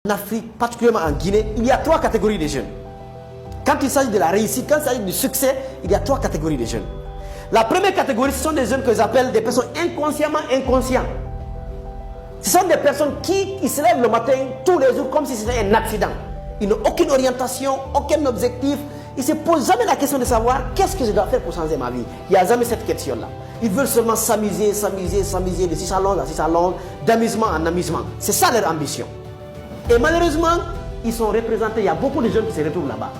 En Afrique, particulièrement en Guinée, il y a 3 catégories de jeunes. Quand il s'agit de la réussite, quand il s'agit du succès, il y a 3 catégories de jeunes. La première catégorie, ce sont des jeunes que j'appelle des personnes inconsciemment inconscientes. Ce sont des personnes qui se lèvent le matin tous les jours comme si c'était un accident. Ils n'ont aucune orientation, aucun objectif. Ils ne se posent jamais la question de savoir qu'est-ce que je dois faire pour changer ma vie. Il n'y a jamais cette question-là. Ils veulent seulement s'amuser, de 6 à Londres à 6 à Londres, d'amusement en amusement. C'est ça leur ambition. Et malheureusement, ils sont représentés, il y a beaucoup de jeunes qui se retrouvent là-bas.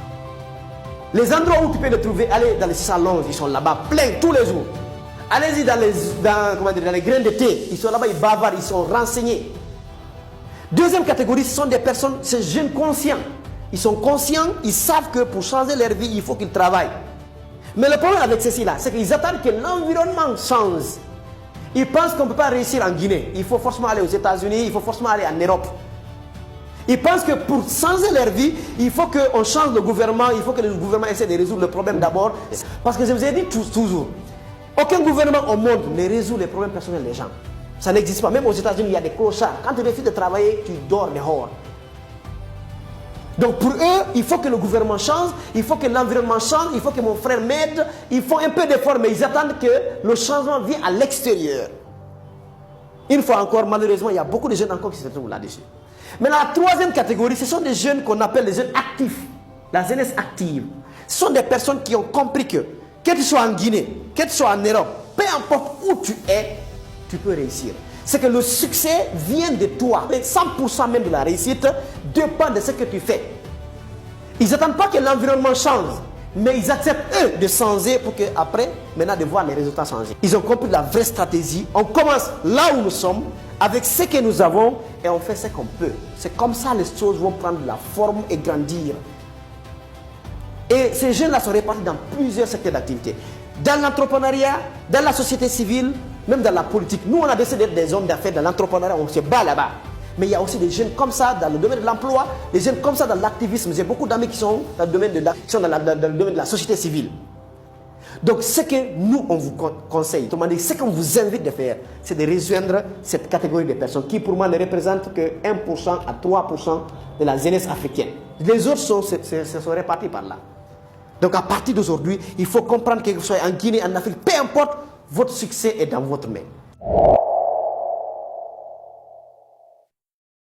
Les endroits où tu peux les trouver, allez dans les salons, ils sont là-bas, pleins tous les jours. Allez-y dans les grains de thé, ils sont là-bas, ils bavardent, ils sont renseignés. Deuxième catégorie, ce sont des personnes, ces jeunes conscients. Ils sont conscients, ils savent que pour changer leur vie, il faut qu'ils travaillent. Mais le problème avec ceci-là, c'est qu'ils attendent que l'environnement change. Ils pensent qu'on ne peut pas réussir en Guinée. Il faut forcément aller aux États-Unis, il faut forcément aller en Europe. Ils pensent que pour changer leur vie, il faut qu'on change le gouvernement, il faut que le gouvernement essaie de résoudre le problème d'abord. Parce que je vous ai dit toujours, aucun gouvernement au monde ne résout les problèmes personnels des gens. Ça n'existe pas. Même aux États-Unis, il y a des clochards. Quand tu refuses de travailler, tu dors dehors. Donc pour eux, il faut que le gouvernement change, il faut que l'environnement change, il faut que mon frère m'aide. Ils font un peu d'effort, mais ils attendent que le changement vienne à l'extérieur. Une fois encore, malheureusement, il y a beaucoup de jeunes encore qui se trouvent là-dessus. Mais la troisième catégorie, ce sont des jeunes qu'on appelle les jeunes actifs, la jeunesse active. Ce sont des personnes qui ont compris que tu sois en Guinée, que tu sois en Europe, peu importe où tu es, tu peux réussir. C'est que le succès vient de toi. 100% même de la réussite dépend de ce que tu fais. Ils n'attendent pas que l'environnement change, mais ils acceptent eux de changer pour qu'après, maintenant, de voir les résultats changer. Ils ont compris la vraie stratégie. On commence là où nous sommes, avec ce que nous avons, et on fait ce qu'on peut. C'est comme ça que les choses vont prendre la forme et grandir. Et ces jeunes-là sont répartis dans plusieurs secteurs d'activité. Dans l'entrepreneuriat, dans la société civile, même dans la politique. Nous, on a décidé d'être des hommes d'affaires dans l'entrepreneuriat, on se bat là-bas. Mais il y a aussi des jeunes comme ça dans le domaine de l'emploi, des jeunes comme ça dans l'activisme. J'ai beaucoup d'amis qui sont dans le domaine de la société civile. Donc, ce que nous, on vous conseille, ce qu'on vous invite de faire, c'est de rejoindre cette catégorie de personnes qui, pour moi, ne représentent que 1% à 3% de la jeunesse africaine. Les autres sont répartis par là. Donc, à partir d'aujourd'hui, il faut comprendre que vous soyez en Guinée, en Afrique, peu importe, votre succès est dans votre main.